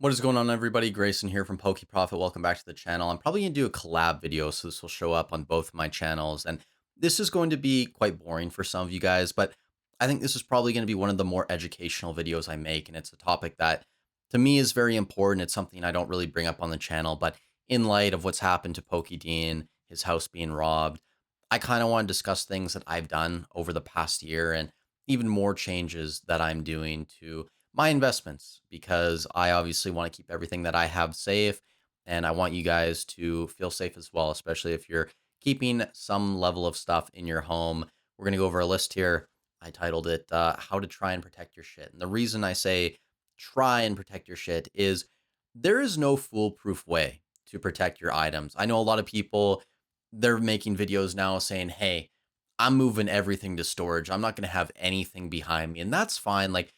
What is going on, everybody? Grayson here from Poke Profit. Welcome back to the channel. I'm probably going to do a collab video, so this will show up on both of my channels. And this is going to be quite boring for some of you guys, but I think this is probably going to be one of the more educational videos I make. And it's a topic that to me is very important. It's something I don't really bring up on the channel, but in light of what's happened to Pokey Dean, his house being robbed, I kind of want to discuss things that I've done over the past year and even more changes that I'm doing to my investments because I obviously want to keep everything that I have safe and I want you guys to feel safe as well, especially if you're keeping some level of stuff in your home. We're going to go over a list here. I titled it How to Try and Protect Your Shit. And the reason I say try and protect your shit is there is no foolproof way to protect your items. I know a lot of people, they're making videos now saying, hey, I'm moving everything to storage. I'm not going to have anything behind me. And that's fine. Like,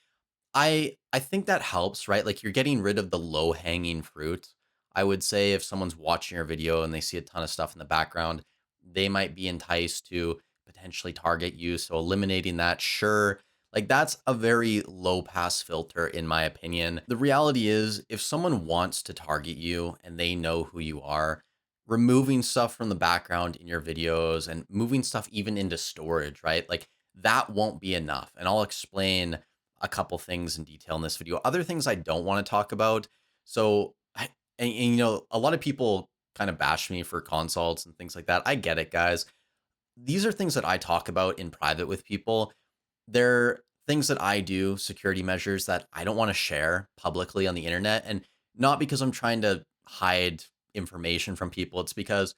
I think that helps, right? Like you're getting rid of the low-hanging fruit. I would say if someone's watching your video and they see a ton of stuff in the background, they might be enticed to potentially target you. So eliminating that, sure. Like that's a very low pass filter in my opinion. The reality is if someone wants to target you and they know who you are, removing stuff from the background in your videos and moving stuff even into storage, right? Like that won't be enough. And I'll explain a couple things in detail in this video. Other things I don't want to talk about. So, and, you know, a lot of people kind of bash me for consults and things like that. I get it, guys. These are things that I talk about in private with people. They're things that I do, security measures that I don't want to share publicly on the internet. And not because I'm trying to hide information from people. It's because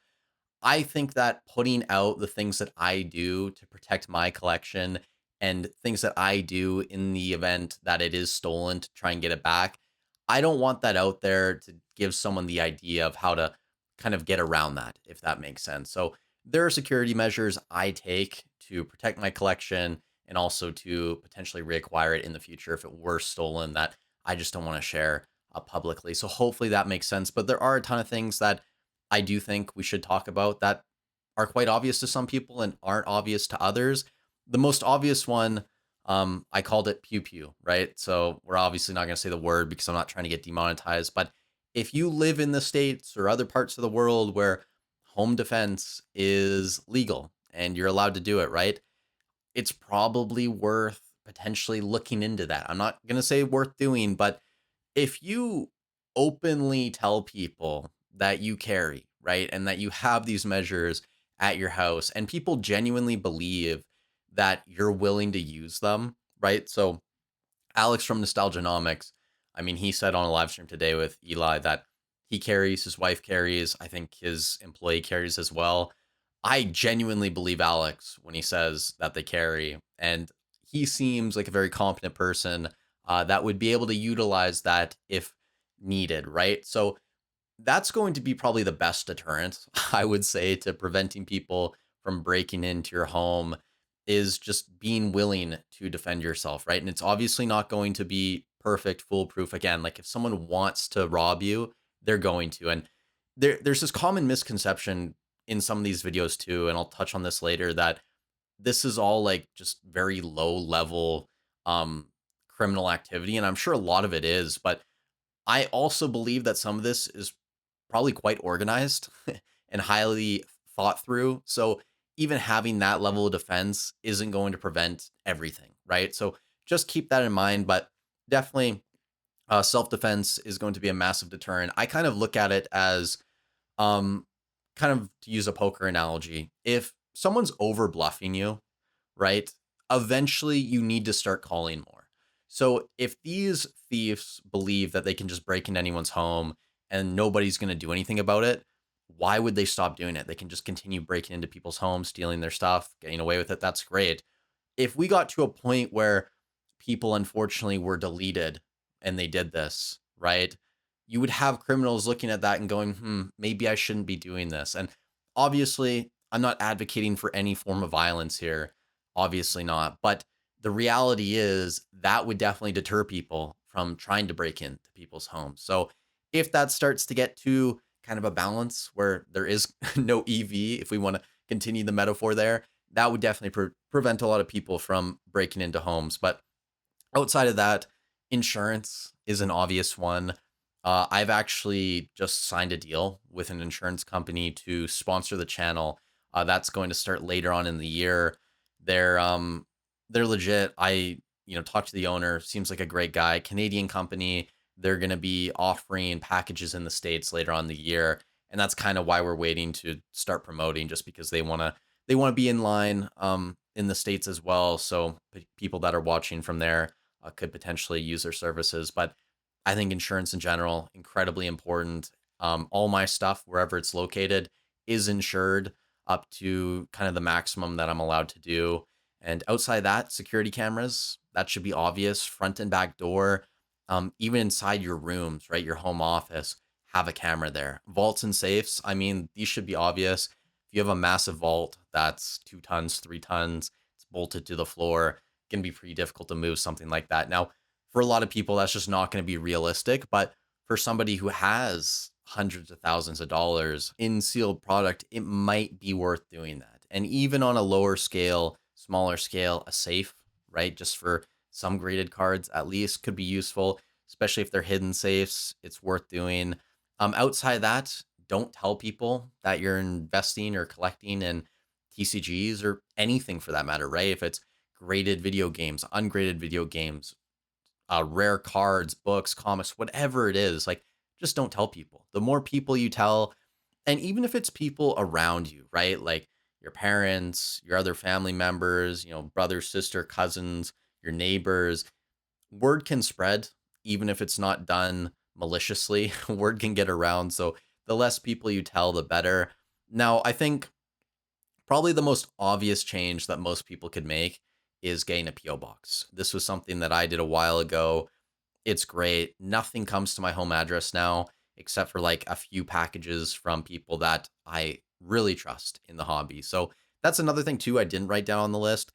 I think that putting out the things that I do to protect my collection and things that I do in the event that it is stolen to try and get it back, I don't want that out there to give someone the idea of how to kind of get around that, if that makes sense. So there are security measures I take to protect my collection and also to potentially reacquire it in the future if it were stolen that I just don't want to share publicly. So hopefully that makes sense. But there are a ton of things that I do think we should talk about that are quite obvious to some people and aren't obvious to others. The most obvious one, I called it pew pew, right? So we're obviously not going to say the word because I'm not trying to get demonetized. But if you live in the States or other parts of the world where home defense is legal and you're allowed to do it, right? It's probably worth potentially looking into that. I'm not going to say worth doing, but if you openly tell people that you carry, right, and that you have these measures at your house, and people genuinely believe that you're willing to use them, right? So, Alex from Nostalgianomics, I mean, he said on a live stream today with Eli that he carries, his wife carries, I think his employee carries as well. I genuinely believe Alex when he says that they carry, and he seems like a very competent person that would be able to utilize that if needed, right? So that's going to be probably the best deterrent, I would say, to preventing people from breaking into your home is just being willing to defend yourself, right? And it's obviously not going to be perfect, foolproof. Again, like if someone wants to rob you, they're going to. And there's this common misconception in some of these videos too, and I'll touch on this later, that this is all like just very low level um criminal activity. And I'm sure a lot of it is, but I also believe that some of this is probably quite organized and highly thought through. So even having that level of defense isn't going to prevent everything, right? So just keep that in mind. But definitely, self defense is going to be a massive deterrent. I kind of look at it as, um, kind of to use a poker analogy, if someone's over bluffing you, right? Eventually, you need to start calling more. So if these thieves believe that they can just break into anyone's home and nobody's going to do anything about it, why would they stop doing it? They can just continue breaking into people's homes, stealing their stuff, getting away with it. That's great. If we got to a point where people unfortunately were deleted and they did this, right? You would have criminals looking at that and going, maybe I shouldn't be doing this. And obviously, I'm not advocating for any form of violence here. Obviously not. But the reality is that would definitely deter people from trying to break into people's homes. So if that starts to get to kind of a balance where there is no EV, if we want to continue the metaphor there, that would definitely prevent a lot of people from breaking into homes. But outside of that, insurance is an obvious one. I've actually just signed a deal with an insurance company to sponsor the channel. That's going to start later on in the year. They're um they're legit. Talked to the owner. Seems like a great guy. Canadian company. They're going to be offering packages in the States later on in the year, and that's kind of why we're waiting to start promoting, just because they want to be in line in the States as well. So people that are watching from there could potentially use their services. But I think insurance in general, incredibly important. All my stuff, wherever it's located, is insured up to kind of the maximum that I'm allowed to do. And outside that, security cameras, that should be obvious. Front and back door, even inside your rooms, right? Your home office, have a camera there. Vaults and safes, I mean, these should be obvious. If you have a massive vault that's 2 tons, 3 tons, it's bolted to the floor, it can be pretty difficult to move something like that. Now, for a lot of people, that's just not going to be realistic. But for somebody who has hundreds of thousands of dollars in sealed product, it might be worth doing that. And even on a lower scale, smaller scale, a safe, right? Just for some graded cards at least could be useful, especially if they're hidden safes. It's worth doing. Outside that, don't tell people that you're investing or collecting in TCGs or anything for that matter, right? If it's graded video games, ungraded video games, rare cards, books, comics, whatever it is, like just don't tell people. The more people you tell, and even if it's people around you, right? Like your parents, your other family members, brother, sister, cousins, your neighbors, word can spread, even if it's not done maliciously. Word can get around. So the less people you tell, the better. Now, I think probably the most obvious change that most people could make is getting a PO box. This was something that I did a while ago. It's great. Nothing comes to my home address now except for like a few packages from people that I really trust in the hobby. So that's another thing too I didn't write down on the list.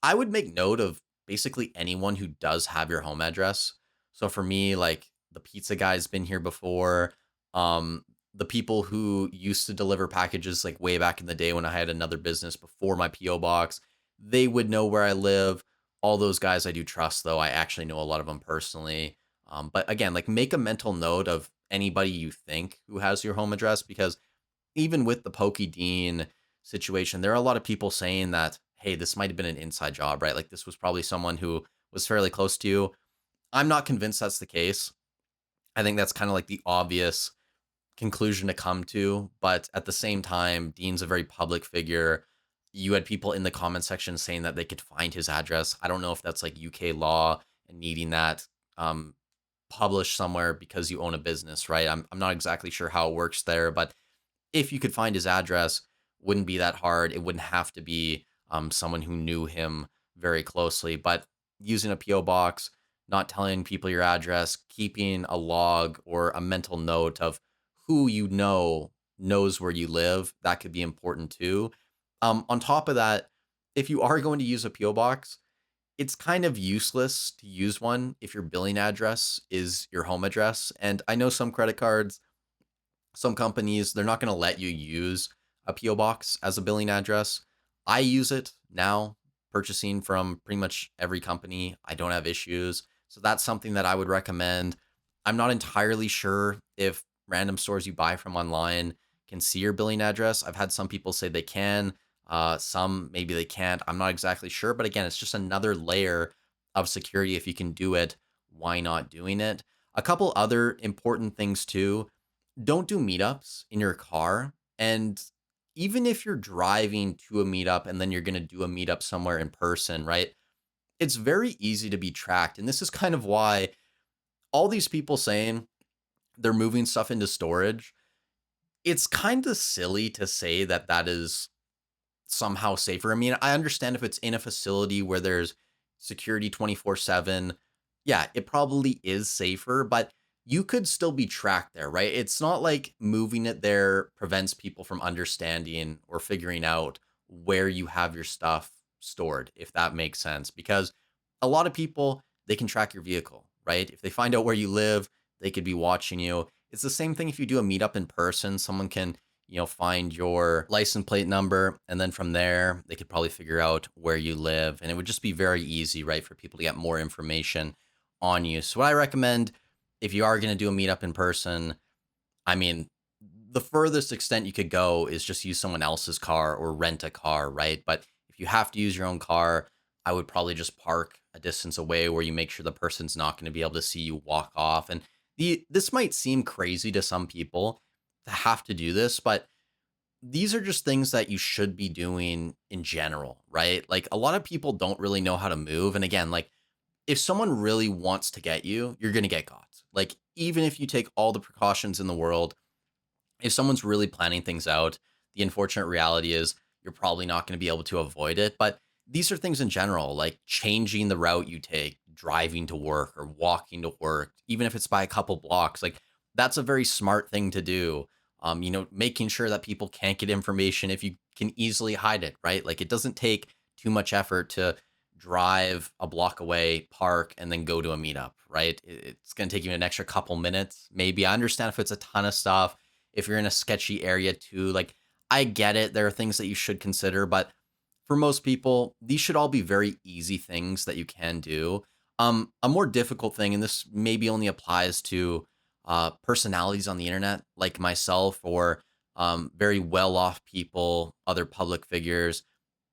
I would make note of basically anyone who does have your home address. So for me, like the pizza guy's been here before. The people who used to deliver packages like way back in the day when I had another business before my PO box, they would know where I live. All those guys I do trust, though. I actually know a lot of them personally. But again, like make a mental note of anybody you think who has your home address, because even with the Pokey Dean situation, there are a lot of people saying that, hey, this might have been an inside job, right? Like this was probably someone who was fairly close to you. I'm not convinced that's the case. I think that's kind of like the obvious conclusion to come to. But at the same time, Dean's a very public figure. You had people in the comment section saying that they could find his address. I don't know if that's like UK law and needing that um, published somewhere because you own a business, right? I'm not exactly sure how it works there, but if you could find his address, wouldn't be that hard. It wouldn't have to be someone who knew him very closely. But using a PO box, not telling people your address, keeping a log or a mental note of who you know knows where you live, that could be important too. On top of that, if you are going to use a PO box, it's kind of useless to use one if your billing address is your home address. And I know some credit cards, some companies, they're not going to let you use a PO box as a billing address. I use it now, purchasing from pretty much every company. I don't have issues. So that's something that I would recommend. I'm not entirely sure if random stores you buy from online can see your billing address. I've had some people say they can, some maybe they can't. I'm not exactly sure. But again, it's just another layer of security. If you can do it, why not doing it? A couple other important things too: don't do meetups in your car. And even if you're driving to a meetup and then you're going to do a meetup somewhere in person, right? It's very easy to be tracked. And this is kind of why all these people saying they're moving stuff into storage, it's kind of silly to say that that is somehow safer. I mean, I understand if it's in a facility where there's security 24/7, yeah, it probably is safer, but you could still be tracked there, right? It's not like moving it there prevents people from understanding or figuring out where you have your stuff stored, if that makes sense. Because a lot of people, they can track your vehicle, right? If they find out where you live, they could be watching you. It's the same thing if you do a meetup in person. Someone can find your license plate number. And then from there, they could probably figure out where you live. And it would just be very easy, right, for people to get more information on you. So what I recommend, if you are going to do a meetup in person, I mean, the furthest extent you could go is just use someone else's car or rent a car, right? But if you have to use your own car, I would probably just park a distance away where you make sure the person's not going to be able to see you walk off. And this might seem crazy to some people to have to do this, but these are just things that you should be doing in general, right? Like a lot of people don't really know how to move. And again, like if someone really wants to get you, you're going to get got. Like even if you take all the precautions in the world, if someone's really planning things out, the unfortunate reality is you're probably not going to be able to avoid it. But these are things in general, like changing the route you take, driving to work or walking to work, even if it's by a couple blocks, like that's a very smart thing to do. Making sure that people can't get information if you can easily hide it, right? Like it doesn't take too much effort to drive a block away, park, and then go to a meetup, right? It's going to take you an extra couple minutes. Maybe I understand if it's a ton of stuff, if you're in a sketchy area too, like I get it. There are things that you should consider, but for most people, these should all be very easy things that you can do. A more difficult thing, and this maybe only applies to personalities on the internet like myself or very well off people, other public figures,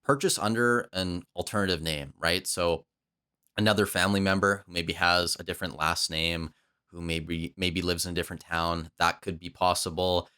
purchase under an alternative name, right? So another family member who maybe has a different last name, who maybe lives in a different town, that could be possible.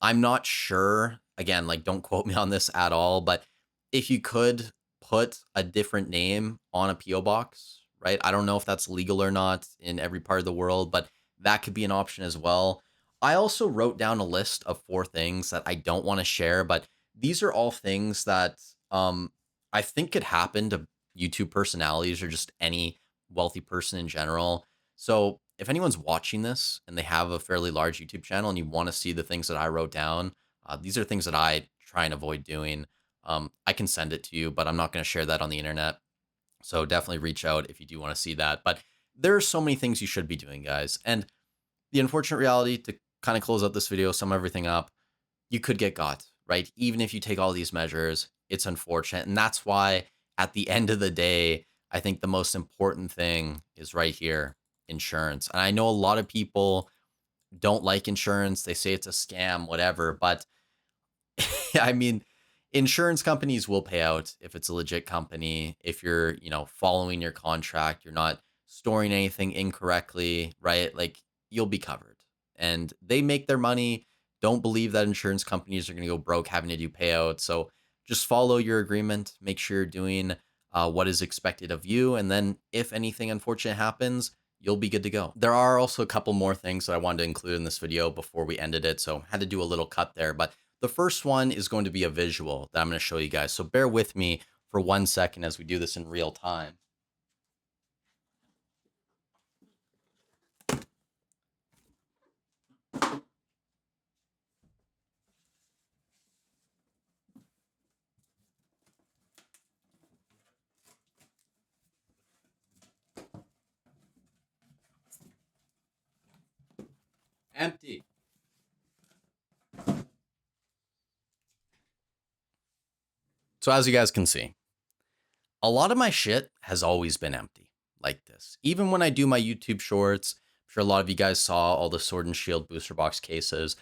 I'm not sure. Again, like don't quote me on this at all, but if you could put a different name on a PO box, right? I don't know if that's legal or not in every part of the world, but that could be an option as well. I also wrote down a list of 4 things that I don't want to share, but these are all things that I think could happen to YouTube personalities or just any wealthy person in general. So if anyone's watching this and they have a fairly large YouTube channel and you want to see the things that I wrote down, these are things that I try and avoid doing. I can send it to you, but I'm not going to share that on the internet. So definitely reach out if you do want to see that. But there are so many things you should be doing, guys. And the unfortunate reality to kind of close out this video, sum everything up, you could get got, right? Even if you take all these measures, it's unfortunate. And that's why at the end of the day, I think the most important thing is right here, insurance. And I know a lot of people don't like insurance. They say it's a scam, whatever. But I mean, insurance companies will pay out if it's a legit company. If you're, following your contract, you're not storing anything incorrectly, right? Like you'll be covered. And they make their money. Don't believe that insurance companies are going to go broke having to do payouts. So just follow your agreement. Make sure you're doing what is expected of you. And then if anything unfortunate happens, you'll be good to go. There are also a couple more things that I wanted to include in this video before we ended it. So I had to do a little cut there. But the first one is going to be a visual that I'm going to show you guys. So bear with me for 1 second as we do this in real time. Empty. So as you guys can see, a lot of my shit has always been empty like this. Even when I do my YouTube shorts, I'm sure a lot of you guys saw all the Sword and Shield booster box cases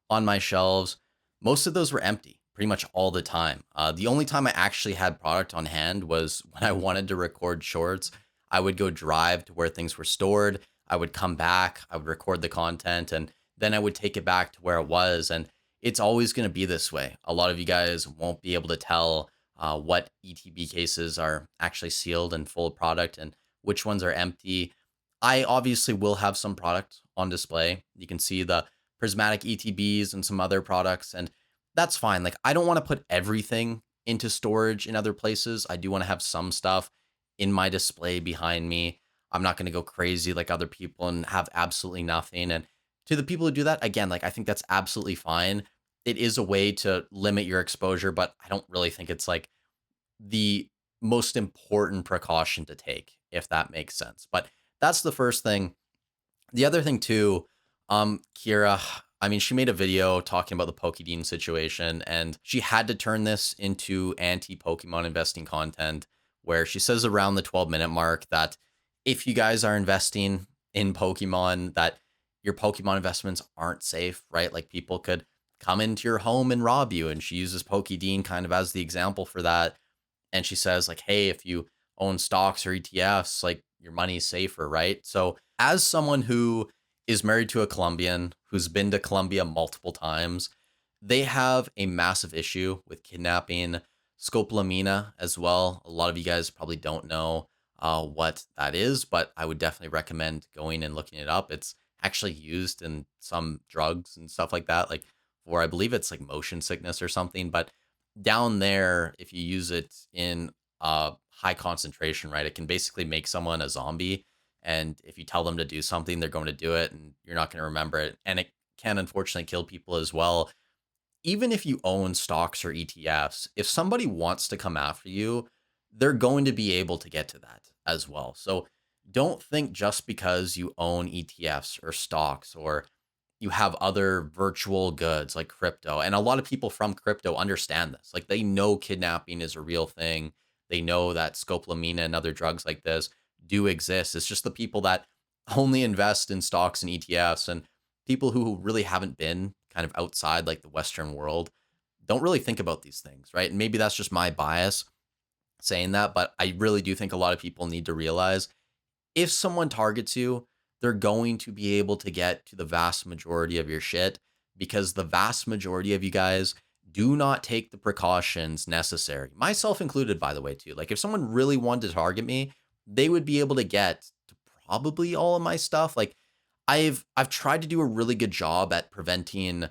on my shelves. Most of those were empty pretty much all the time. The only time I actually had product on hand was when I wanted to record shorts. I would go drive to where things were stored. I would come back, I would record the content, and then I would take it back to where it was. And it's always going to be this way. A lot of you guys won't be able to tell what ETB cases are actually sealed and full of product and which ones are empty. I obviously will have some product on display. You can see the prismatic ETBs and some other products, and that's fine. Like, I don't want to put everything into storage in other places. I do want to have some stuff in my display behind me. I'm not going to go crazy like other people and have absolutely nothing. And to the people who do that, again, like I think that's absolutely fine. It is a way to limit your exposure, but I don't really think it's like the most important precaution to take, if that makes sense. But that's the first thing. The other thing too, Kira, I mean, she made a video talking about the Pokédean situation, and she had to turn this into anti-Pokemon investing content, where she says around the 12-minute mark that if you guys are investing in Pokemon that your Pokemon investments aren't safe, right? Like people could come into your home and rob you. And she uses Pokédean kind of as the example for that. And she says, like, hey, if you own stocks or ETFs, like your money's safer, right? So, as someone who is married to a Colombian who's been to Colombia multiple times, they have a massive issue with kidnapping scopolamina as well. A lot of you guys probably don't know what that is, but I would definitely recommend going and looking it up. It's actually used in some drugs and stuff like that, like for I believe it's like motion sickness or something. But down there, if you use it in high concentration, right, it can basically make someone a zombie. And if you tell them to do something, they're going to do it, and you're not going to remember it. And it can unfortunately kill people as well. Even if you own stocks or ETFs, if somebody wants to come after you, they're going to be able to get to that as well. So don't think just because you own ETFs or stocks or you have other virtual goods like crypto. And a lot of people from crypto understand this. Like they know kidnapping is a real thing. They know that scopolamina and other drugs like this do exist. It's just the people that only invest in stocks and ETFs and people who really haven't been kind of outside like the Western world don't really think about these things, right? And maybe that's just my bias saying that, but I really do think a lot of people need to realize if someone targets you, they're going to be able to get to the vast majority of your shit because the vast majority of you guys do not take the precautions necessary. Myself included, by the way, too. Like if someone really wanted to target me, they would be able to get to probably all of my stuff. Like I've tried to do a really good job at preventing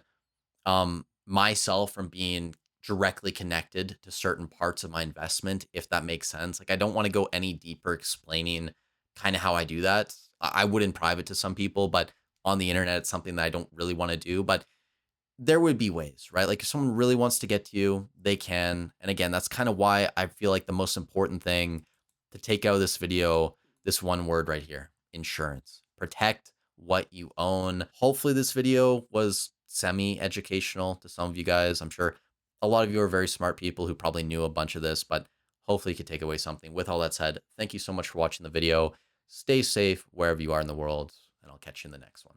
myself from being directly connected to certain parts of my investment, if that makes sense. Like I don't want to go any deeper explaining kind of how I do that. I would in private to some people, but on the internet, it's something that I don't really want to do. But there would be ways, right? Like if someone really wants to get to you, they can. And again, that's kind of why I feel like the most important thing to take out of this video, this one word right here, insurance. Protect what you own. Hopefully this video was semi-educational to some of you guys. I'm sure a lot of you are very smart people who probably knew a bunch of this, but hopefully you could take away something. With all that said, thank you so much for watching the video. Stay safe wherever you are in the world, and I'll catch you in the next one.